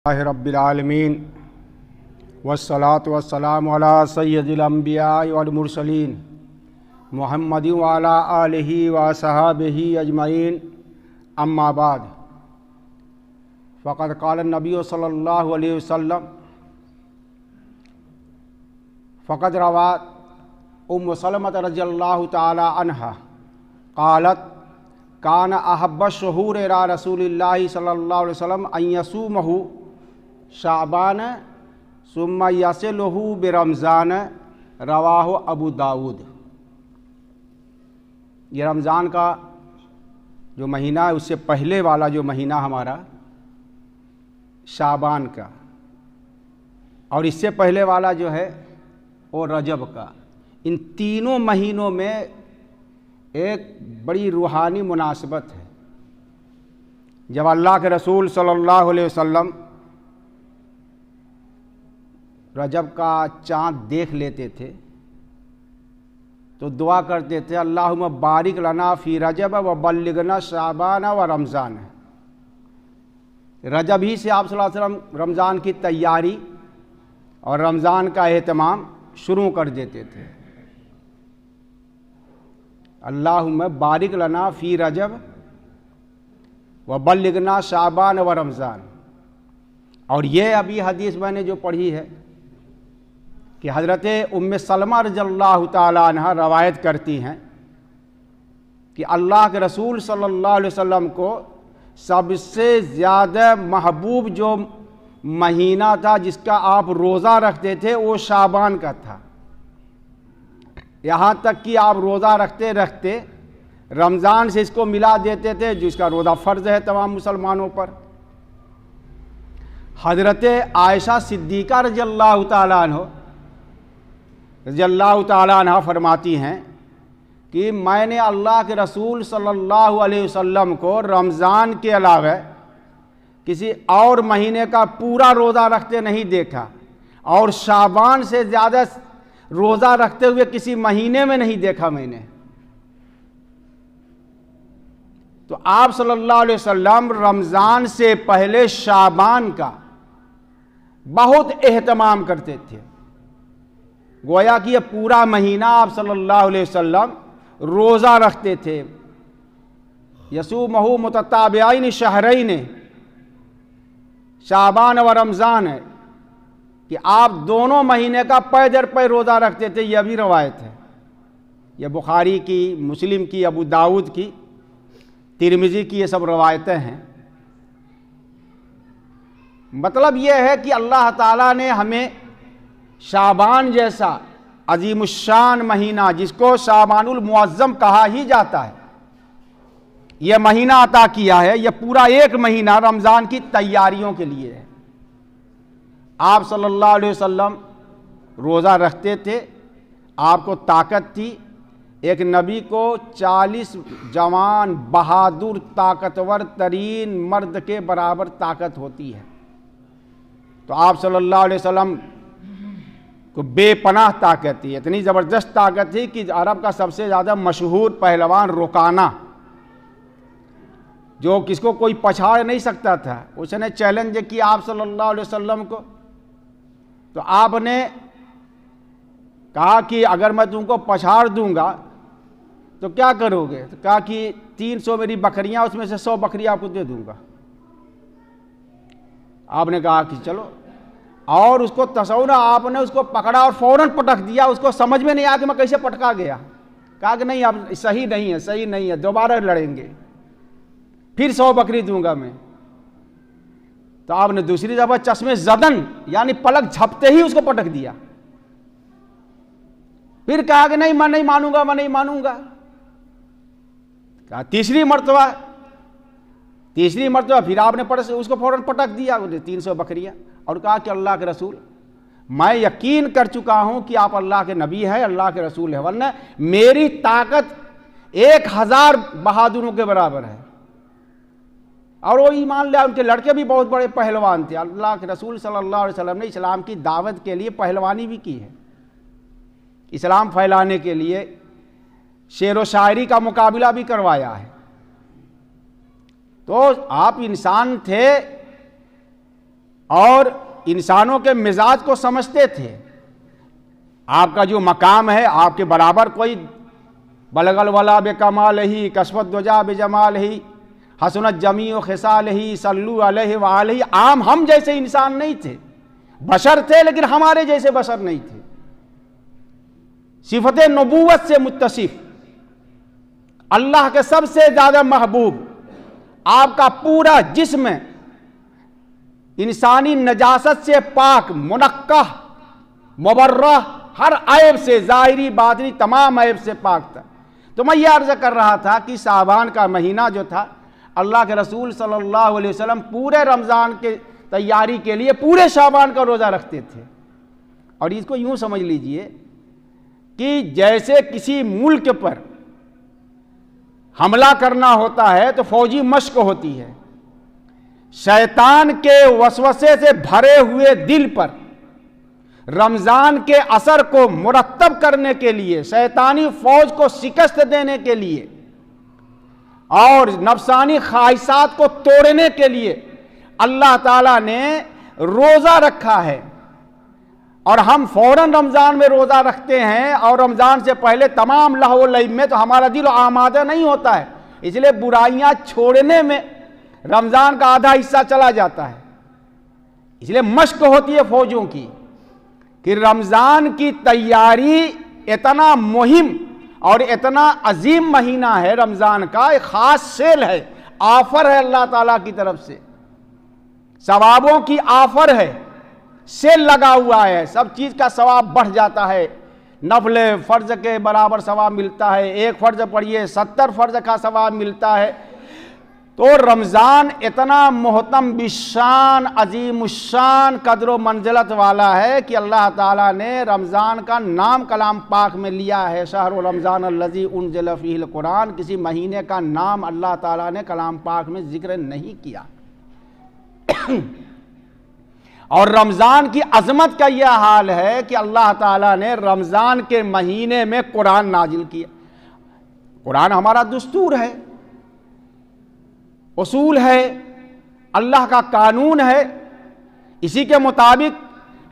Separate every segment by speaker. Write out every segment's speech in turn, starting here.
Speaker 1: रब्बिल आलमीन वस्सलातु वस्सलामु अला सय्यदिल अंबिया वल मुरसलीन मुहम्मद व अला आलिहि व सहाबिहि अजमईन अम्मा बाद फ़क़द क़ाल नबी सल्लल्लाहु अलैहि वसल्लम फ़क़द रवा उम्मु सलमत रज़ियल्लाहु तआला अन्हा क़ालत कान अहब्ब शुहूर इला रसूलिल्लाहि सल्लल्लाहु अलैहि वसल्लम अन यसूमहु शाबान सुम्मा यसिलहु बिरमज़ान रवाहु अबू दाऊद। ये रमज़ान का जो महीना है उससे पहले वाला जो महीना हमारा शाबान का, और इससे पहले वाला जो है वो रजब का। इन तीनों महीनों में एक बड़ी रूहानी मुनासबत है। जब अल्लाह के रसूल सल्लल्लाहु अलैहि वसल्लम रजब का चाँद देख लेते थे तो दुआ करते थे, अल्लाहुम्मा बारिक लना फ़ी रजब व बल्लिगना शाबान व रमज़ान। रजब ही से आप सल्लल्लाहु अलैहि वसल्लम रमज़ान की तैयारी और रमज़ान का एहतमाम शुरू कर देते थे। अल्लाहुम्मा बारिक लना फ़ी रजब व बल्लिगना शाबान व रमज़ान। और ये अभी हदीस मैंने जो पढ़ी है कि हज़रत उम्मे सलमा रज़ियल्लाहु तआला अन्हा रवायत करती हैं कि अल्लाह के रसूल सल्लल्लाहु अलैहि वसल्लम को सबसे ज़्यादा महबूब जो महीना था जिसका आप रोज़ा रखते थे वो शाबान का था। यहाँ तक कि आप रोज़ा रखते रखते रमज़ान से इसको मिला देते थे, जिसका रोज़ा फ़र्ज़ है तमाम मुसलमानों पर। हज़रत आयशा सिद्दीक़ा रज़ियल्लाहु तआला अन्हा फरमाती हैं कि मैंने अल्लाह के रसूल सल्लल्लाहु अलैहि वसल्लम को रमज़ान के अलावा किसी और महीने का पूरा रोज़ा रखते नहीं देखा, और शाबान से ज़्यादा रोज़ा रखते हुए किसी महीने में नहीं देखा मैंने। तो आप सल्लल्लाहु अलैहि वसल्लम रमज़ान से पहले शाबान का बहुत एहतमाम करते थे। गोया कि ये पूरा महीना आप सल्लल्लाहु अलैहि वसल्लम रोज़ा रखते थे। यसूमहु मुतताबिआइन शहरैन, शाबान व रमज़ान है कि आप दोनों महीने का पै दर पै रोज़ा रखते थे। यह भी रवायत है, यह बुखारी की, मुस्लिम की, अबू दाऊद की, तिरमिज़ी की, ये सब रवायतें हैं। मतलब यह है कि अल्लाह ताला ने हमें शाबान जैसा अजीमुश्शान महीना, जिसको शाबानुल मुअज़्ज़म कहा ही जाता है, यह महीना अता किया है। यह पूरा एक महीना रमज़ान की तैयारियों के लिए है। आप सल्लल्लाहु अलैहि वसल्लम रोज़ा रखते थे, आपको ताकत थी। एक नबी को 40 जवान बहादुर ताकतवर तरीन मर्द के बराबर ताकत होती है। तो आप सल्लल्लाहु अलैहि वसल्लम को बेपनाह ताकत थी। इतनी ज़बरदस्त ताकत थी कि अरब का सबसे ज़्यादा मशहूर पहलवान रुकाना, जो किसको कोई पछाड़ नहीं सकता था, उसने चैलेंज किया आप सल्लल्लाहु अलैहि वसल्लम को। तो आपने कहा कि अगर मैं तुमको पछाड़ दूंगा तो क्या करोगे? तो कहा कि 300 मेरी बकरियां, उसमें से 100 बकरियां आपको दे दूंगा। आपने कहा कि चलो, और उसको तसौना आपने उसको पकड़ा और फौरन पटक दिया। उसको समझ में नहीं आया कि मैं कैसे पटका गया। कहा कि नहीं, अब सही नहीं है, सही नहीं है, दोबारा लड़ेंगे, फिर 100 बकरी दूंगा मैं। तो आपने दूसरी दफा चश्मे जदन यानी पलक झपते ही उसको पटक दिया। फिर कहा कि नहीं, मैं नहीं मानूंगा, मैं नहीं मानूंगा। कहा तीसरी मर्तबा फिर आपने उसको फौरन पटक दिया, 300 बकरियां, और कहा कि अल्लाह के रसूल, मैं यकीन कर चुका हूं कि आप अल्लाह के नबी हैं, अल्लाह के रसूल है, वरना मेरी ताकत 1000 बहादुरों के बराबर है। और वो ईमान लिया। उनके लड़के भी बहुत बड़े पहलवान थे। अल्लाह के रसूल सल्लल्लाहु अलैहि वसल्लम ने इस्लाम की दावत के लिए पहलवानी भी की है, इस्लाम फैलाने के लिए शेर व शायरी का मुकाबला भी करवाया है। तो आप इंसान थे और इंसानों के मिजाज को समझते थे। आपका जो मकाम है, आपके बराबर कोई बलगल वाला बेकमाल ही, कसवत दुजा बेजमाल ही, हसनत जमी व खिसाल ही, सल्लू अलैहि व आलिही, आम हम जैसे इंसान नहीं थे, बशर थे लेकिन हमारे जैसे बशर नहीं थे। सिफत नबूवत से मुत्तसिफ, अल्लाह के सबसे ज्यादा महबूब, आपका पूरा जिस्म इंसानी नजासत से पाक, मुनक्कह, मुबर्रह, हर ऐब से, ज़ाहिरी बातिनी तमाम ऐब से पाक था। तो मैं ये अर्ज कर रहा था कि शाबान का महीना जो था, अल्लाह के रसूल सल्लल्लाहु अलैहि वसल्लम पूरे रमज़ान के तैयारी के लिए पूरे शाबान का रोज़ा रखते थे। और इसको यूँ समझ लीजिए कि जैसे किसी मुल्क पर हमला करना होता है तो फौजी मश्क होती है, शैतान के वसवसे से भरे हुए दिल पर रमज़ान के असर को मुरत्तब करने के लिए, शैतानी फौज को शिकस्त देने के लिए और नफसानी ख्वाहिशात को तोड़ने के लिए अल्लाह ताला ने रोज़ा रखा है। और हम फौरन रमज़ान में रोज़ा रखते हैं और रमज़ान से पहले तमाम लहव लईब में तो हमारा दिल आमादा नहीं होता है, इसलिए बुराइयां छोड़ने में रमज़ान का आधा हिस्सा चला जाता है। इसलिए मश्क होती है फौजों की कि रमज़ान की तैयारी इतना मुहिम और इतना अजीम महीना है रमज़ान का, एक ख़ास सेल है, ऑफर है अल्लाह ताला की तरफ से, सवाबों की ऑफर है, सेल लगा हुआ है, सब चीज़ का सवाब बढ़ जाता है। नफल फ़र्ज के बराबर सवाब मिलता है, एक फ़र्ज पढ़िए 70 फ़र्ज का सवाब मिलता है। तो रमज़ान इतना मोहतम बिशान अजीमुशान कदर व मंजिलत वाला है कि अल्लाह ताला ने रमज़ान का नाम कलाम पाक में लिया है। शहर रमज़ान अल्लज़ी उनज़िल फ़ीहिल कुरान, किसी महीने का नाम अल्लाह ताला ने कलाम पाक में जिक्र नहीं किया। और रमज़ान की अज़मत का यह हाल है कि अल्लाह ताला ने रमज़ान के महीने में कुरान नाजिल किया। कुरान हमारा दस्तूर है, उसूल है, अल्लाह का कानून है, इसी के मुताबिक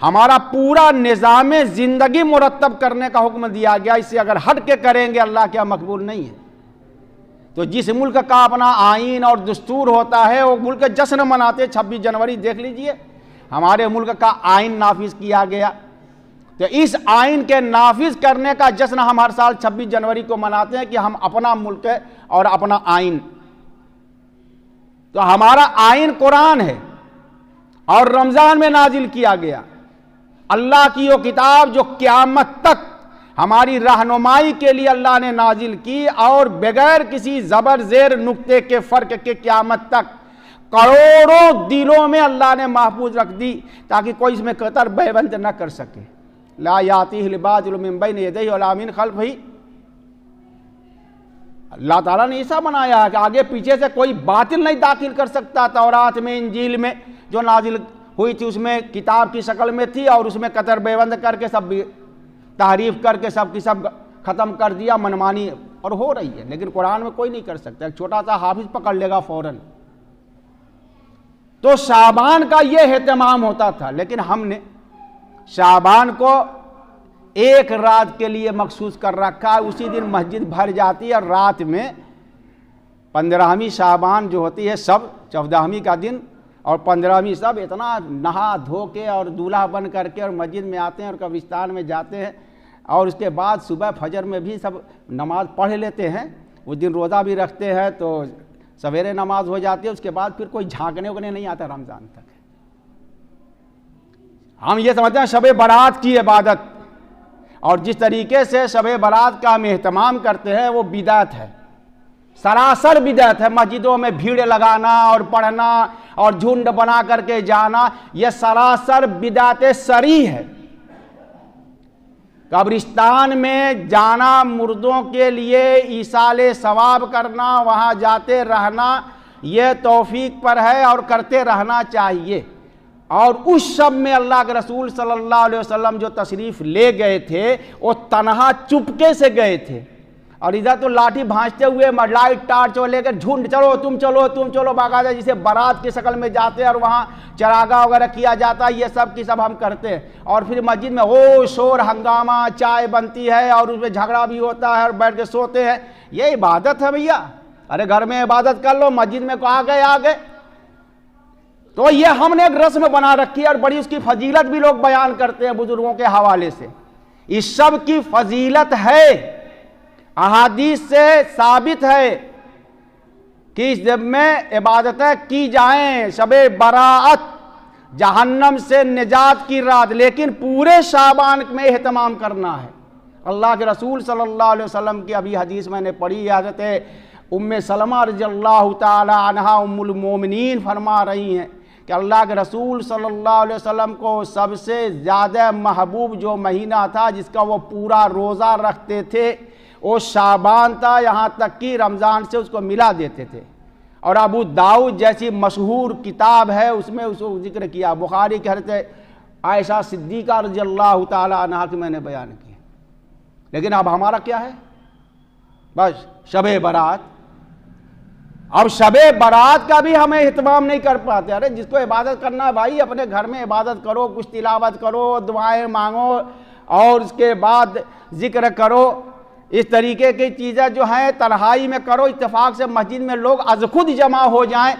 Speaker 1: हमारा पूरा निज़ाम ज़िंदगी मुरत्तब करने का हुक्म दिया गया। इससे अगर हट के करेंगे अल्लाह क्या मकबूल नहीं है। तो जिस मुल्क का अपना आइन और दस्तूर होता है वो मुल्क जश्न मनाते। 26 जनवरी देख लीजिए, हमारे मुल्क का आइन नाफिज किया गया, तो इस आइन के नाफिज करने का जश्न हम हर साल 26 जनवरी को मनाते हैं कि हम अपना मुल्क और अपना आइन, तो हमारा आइन कुरान है और रमज़ान में नाजिल किया गया। अल्लाह की वो किताब जो क़यामत तक हमारी रहनुमाई के लिए अल्लाह ने नाजिल की और बगैर किसी ज़बर ज़ेर नुक्ते के फ़र्क के क़यामत तक करोड़ों दिलों में अल्लाह ने महफूज रख दी ताकि कोई इसमें कतर बेबंद न कर सके। ला यातीहिल बातिलु मिन बैनि यदैहि वला मिन खल्फिही, अल्लाह ताला ने ऐसा बनाया है कि आगे पीछे से कोई बातिल नहीं दाखिल कर सकता। तौरात में, इंजील में जो नाजिल हुई थी उसमें किताब की शक्ल में थी और उसमें कतर बेबंद करके सब तारीफ करके सब की सब ख़त्म कर दिया, मनमानी और हो रही है। लेकिन कुरान में कोई नहीं कर सकता, एक छोटा सा हाफिज पकड़ लेगा फौरन। तो शाबान का ये एहतमाम होता था, लेकिन हमने शाबान को एक रात के लिए मखसूस कर रखा है। उसी दिन मस्जिद भर जाती है और रात में 15वीं शाबान जो होती है सब 14वीं का दिन और 15वीं सब इतना नहा धो के और दूल्हा बन करके और मस्जिद में आते हैं और कब्रिस्तान में जाते हैं और उसके बाद सुबह फजर में भी सब नमाज पढ़ लेते हैं। उस दिन रोज़ा भी रखते हैं तो सवेरे नमाज हो जाती है, उसके बाद फिर कोई झांकने उगने नहीं आता रमज़ान तक। हम ये समझते हैं शब बारात की इबादत और जिस तरीके से शब बारात का हम एहतमाम करते हैं वो बिदअत है, सरासर बिदअत है। मस्जिदों में भीड़ लगाना और पढ़ना और झुंड बना करके जाना, यह सरासर बिदअत सरी है। कब्रिस्तान में जाना, मुर्दों के लिए ईसाले सवाब करना, वहाँ जाते रहना, यह तौफीक पर है और करते रहना चाहिए। और उस शब में अल्लाह के रसूल सल्लल्लाहु अलैहि वसल्लम जो तशरीफ़ ले गए थे वो तन्हा चुपके से गए थे। और इधर तो लाठी भांजते हुए लाइट टार्च लेकर झुंड, चलो तुम चलो तुम चलो, बाकायदा जिसे बारात की शक्ल में जाते हैं और वहाँ चरागा वगैरह किया जाता है, ये सब की सब हम करते हैं। और फिर मस्जिद में हो शोर हंगामा, चाय बनती है और उसमें झगड़ा भी होता है और बैठ के सोते हैं। ये इबादत है भैया? अरे घर में इबादत कर लो, मस्जिद में को आ गए। तो ये हमने एक रस्म बना रखी है और बड़ी उसकी फजीलत भी लोग बयान करते हैं बुजुर्गों के हवाले से। इस सब की फजीलत है, अहादीस से साबित है कि इस जब में इबादतें की जाएं, शबे बराअत, जहन्नम से निजात की रात, लेकिन पूरे शाबान में एहतमाम करना है। अल्लाह के रसूल सल्लल्लाहु अलैहि वसल्लम की अभी हदीस मैंने पढ़ी, हज़रत उम्मे सलमा रज़ियल्लाहु ताला अन्हा उम्मुल मोमिनीन फरमा रही हैं कि अल्लाह के रसूल सल्लल्लाहु अलैहि वसल्लम को सबसे ज़्यादा महबूब जो महीना था जिसका वो पूरा रोज़ा रखते थे वो शाबान था, यहाँ तक कि रमज़ान से उसको मिला देते थे। और अबू दाऊद जैसी मशहूर किताब है उसमें उसको जिक्र किया, बुखारी के हज़रत आयशा सिद्दीक़ा रज़ियल्लाहु ताला अन्हा की मैंने बयान किया। लेकिन अब हमारा क्या है? बस शबे बारात। अब शबे बारात का भी हमें इत्माम नहीं कर पाते। अरे जिसको इबादत करना है भाई अपने घर में इबादत करो, कुछ तिलावत करो, दुआएं मांगो और उसके बाद जिक्र करो। इस तरीके की चीज़ें जो हैं तन्हाई में करो, इत्तेफाक से मस्जिद में लोग अज खुद जमा हो जाएं,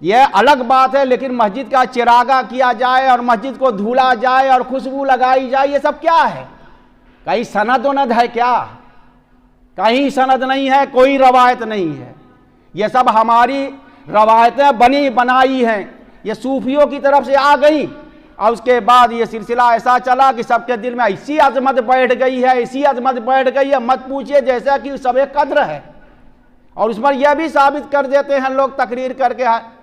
Speaker 1: यह अलग बात है। लेकिन मस्जिद का चिरागा किया जाए और मस्जिद को धुला जाए और खुशबू लगाई जाए, ये सब क्या है? कहीं सनद वनद है क्या? कहीं सनद नहीं है, कोई रवायत नहीं है। ये सब हमारी रवायतें बनी बनाई हैं, ये सूफियों की तरफ से आ गई। और उसके बाद ये सिलसिला ऐसा चला कि सबके दिल में ऐसी अजमत बैठ गई है, ऐसी अजमत बैठ गई है, मत पूछिए, जैसा कि सब एक कद्र है। और उस पर यह भी साबित कर देते हैं लोग तकरीर करके,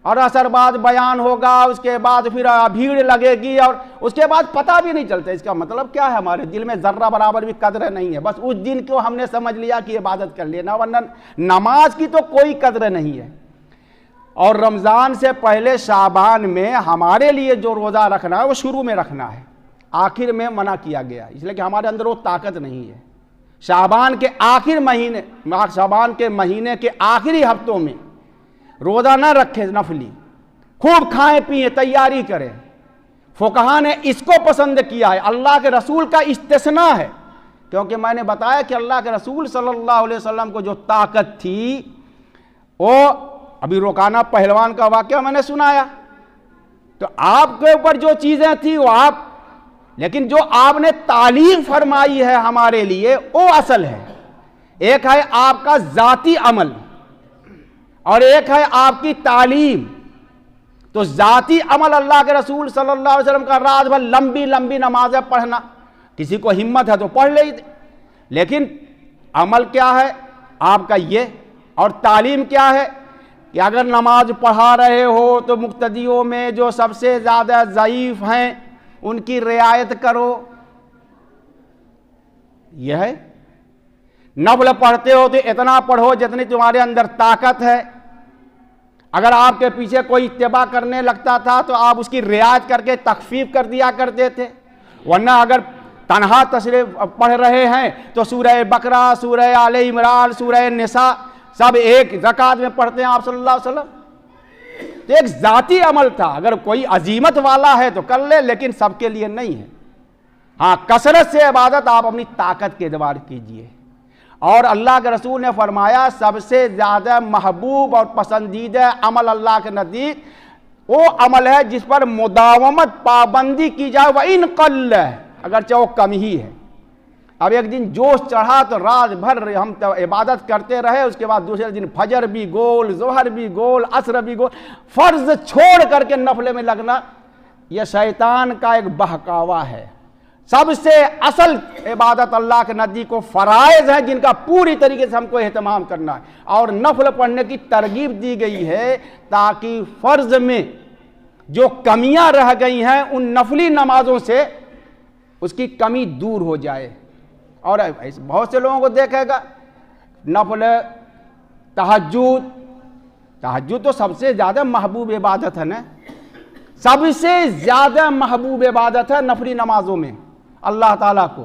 Speaker 1: और असरबाद बयान होगा, उसके बाद फिर भीड़ लगेगी और उसके बाद पता भी नहीं चलता इसका मतलब क्या है। हमारे दिल में जर्रा बराबर भी कद्र नहीं है, बस उस दिन को हमने समझ लिया कि इबादत कर लेना, वरना नमाज की तो कोई कद्र नहीं है। और रमज़ान से पहले शाबान में हमारे लिए जो रोज़ा रखना है वो शुरू में रखना है, आखिर में मना किया गया, इसलिए कि हमारे अंदर वो ताकत नहीं है। शाबान के आखिर महीने, शाबान के महीने के आखिरी हफ्तों में रोज़ा ना रखें नफली, खूब खाएं पिए, तैयारी करें। फुकहा ने इसको पसंद किया है, अल्लाह के रसूल का इस्तिस्ना है, क्योंकि मैंने बताया कि अल्लाह के रसूल सल्लल्लाहु अलैहि वसल्लम को जो ताकत थी वो, अभी रोकाना पहलवान का वाक़या मैंने सुनाया, तो आपके ऊपर जो चीज़ें थी वो आप, लेकिन जो आपने तालीम फरमाई है हमारे लिए वो असल है। एक है आपका ज़ाती अमल और एक है आपकी तालीम। तो ज़ाती अमल अल्लाह के रसूल सल्लल्लाहु अलैहि वसल्लम का रात भर लंबी लंबी नमाजें पढ़ना, किसी को हिम्मत है तो पढ़ ले, लेकिन अमल क्या है आपका ये, और तालीम क्या है कि अगर नमाज पढ़ा रहे हो तो मुक्तदियों में जो सबसे ज़्यादा ज़ईफ़ हैं उनकी रियायत करो, यह है। नफल पढ़ते हो तो इतना पढ़ो जितनी तुम्हारे अंदर ताकत है। अगर आपके पीछे कोई इत्तिबा करने लगता था तो आप उसकी रियायत करके तखफीफ कर दिया करते थे, वरना अगर तन्हा तशरीफ पढ़ रहे हैं तो सूरह बकरा, सूरह आले इमरान, सूरह निसा सब एक रकात में पढ़ते हैं आप सल्लल्लाहु अलैहि वसल्लम। तो एक ज़ाती अमल था, अगर कोई अजीमत वाला है तो कर ले, लेकिन सबके लिए नहीं है। हाँ, कसरत से इबादत आप अपनी ताकत के एतबार कीजिए। और अल्लाह के रसूल ने फरमाया सबसे ज़्यादा महबूब और पसंदीदा अमल अल्लाह के नज़दीक वो अमल है जिस पर मुदावमत पाबंदी की जाए, वह इन कल, अगर चाहे वो कम ही है। अब एक दिन जोश चढ़ा तो रात भर हम तो इबादत करते रहे, उसके बाद दूसरे दिन फजर भी गोल, जोहर भी गोल, असर भी गोल, फ़र्ज छोड़ करके नफले में लगना, यह शैतान का एक बहकावा है। सबसे असल इबादत अल्लाह के नज़दीक को फ़राइज़ है जिनका पूरी तरीके से हमको एहतमाम करना है, और नफल पढ़ने की तरगीब दी गई है ताकि फ़र्ज में जो कमियां रह गई हैं उन नफली नमाजों से उसकी कमी दूर हो जाए। और बहुत से लोगों को देखेगा नफल तहज्जुद तो सबसे ज़्यादा महबूब इबादत है ना, सबसे ज़्यादा महबूब इबादत है नफली नमाजों में अल्लाह ताला को।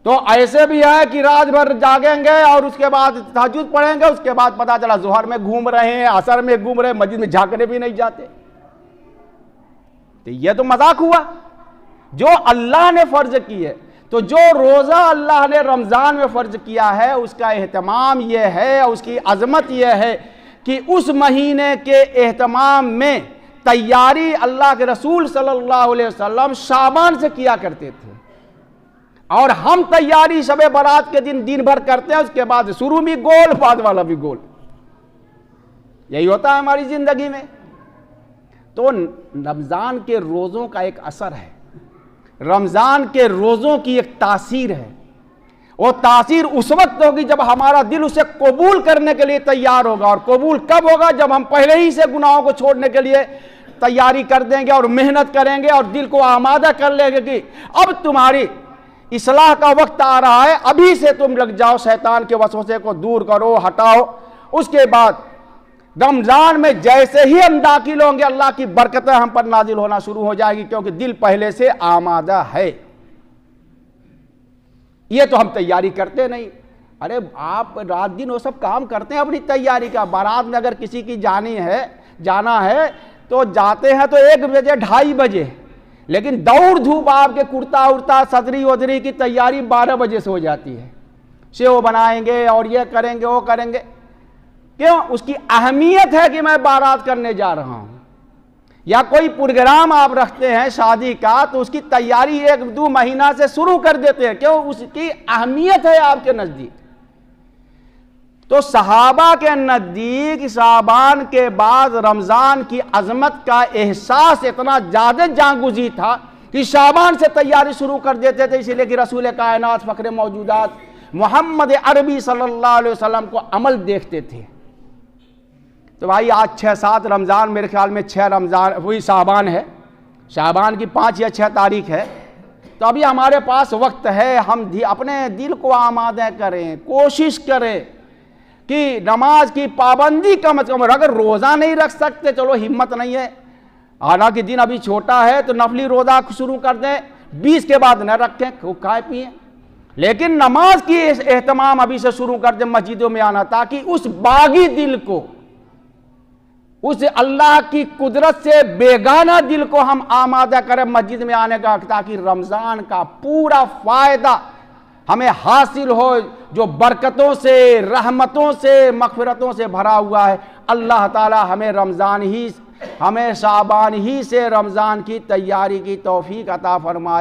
Speaker 1: तो ऐसे भी है कि रात भर जागेंगे और उसके बाद तहज्जुद पढ़ेंगे, उसके बाद पता चला जोहर में घूम रहे हैं, असर में घूम रहे हैं, मस्जिद में झांकने भी नहीं जाते। तो यह तो मजाक हुआ जो अल्लाह ने फर्ज की है। तो जो रोजा अल्लाह ने रमजान में फर्ज किया है उसका एहतमाम यह है, उसकी अजमत यह है कि उस महीने के एहतमाम में तैयारी अल्लाह के रसूल सल्लल्लाहु अलैहि वसल्लम शाबान से किया करते थे, और हम तैयारी शबे बारात के दिन भर करते हैं, उसके बाद शुरू भी गोल बाद वाला भी गोल। यही होता है हमारी जिंदगी में। तो रमजान के रोजों का एक असर है, रमजान के रोजों की एक तासीर है। वो तासीर उस वक्त होगी जब हमारा दिल उसे कबूल करने के लिए तैयार होगा। और कबूल कब होगा? जब हम पहले ही से गुनाहों को छोड़ने के लिए तैयारी कर देंगे और मेहनत करेंगे और दिल को आमादा कर लेंगे कि अब तुम्हारी इस्लाह का वक्त आ रहा है, अभी से तुम लग जाओ, शैतान के वसवसे को दूर करो, हटाओ। उसके बाद रमजान में जैसे ही हम दाखिल होंगे अल्लाह की बरकतें हम पर नाजिल होना शुरू हो जाएगी, क्योंकि दिल पहले से आमादा है। ये तो हम तैयारी करते नहीं। अरे आप रात दिन वो सब काम करते हैं अपनी तैयारी का। बारात में अगर किसी की जाना है तो जाते हैं तो 1 बजे 2:30 बजे, लेकिन दौड़ धूप आपके कुर्ता उर्ता सदरी वदरी की तैयारी 12 बजे से हो जाती है। सेव बनाएंगे और ये करेंगे वो करेंगे। क्यों? उसकी अहमियत है कि मैं बारात करने जा रहा हूं। या कोई प्रोग्राम आप रखते हैं शादी का तो उसकी तैयारी 1-2 महीना से शुरू कर देते हैं। क्यों? उसकी अहमियत है आपके नजदीक। तो सहाबा के नजदीक शाबान के बाद रमजान की अजमत का एहसास इतना ज्यादा जांगुजी था कि शाबान से तैयारी शुरू कर देते थे। इसीलिए कि रसूल कायनात फखरे मौजूदात मोहम्मद अरबी सल्लल्लाहु अलैहि वसल्लम को अमल देखते थे। तो भाई आज 6-7 रमज़ान, मेरे ख्याल में 6 रमज़ान वही शाबान है, शाबान की 5 या 6 तारीख है। तो अभी हमारे पास वक्त है, हम अपने दिल को आमादा करें, कोशिश करें कि नमाज की पाबंदी कम से कम। अगर रोज़ा नहीं रख सकते, चलो हिम्मत नहीं है, हालांकि दिन अभी छोटा है तो नफली रोज़ा शुरू कर दें, 20 के बाद न रखें, खूब खाए पिए, लेकिन नमाज की एहतमाम अभी से शुरू कर दें, मस्जिदों में आना, ताकि उस बागी दिल को, उस अल्लाह की कुदरत से बेगाना दिल को हम आमादा करें मस्जिद में आने का, ताकि रमज़ान का पूरा फायदा हमें हासिल हो, जो बरकतों से, रहमतों से, मग़फ़िरतों से भरा हुआ है। अल्लाह ताला हमें शाबान ही से रमज़ान की तैयारी की तौफीक अता फरमाए।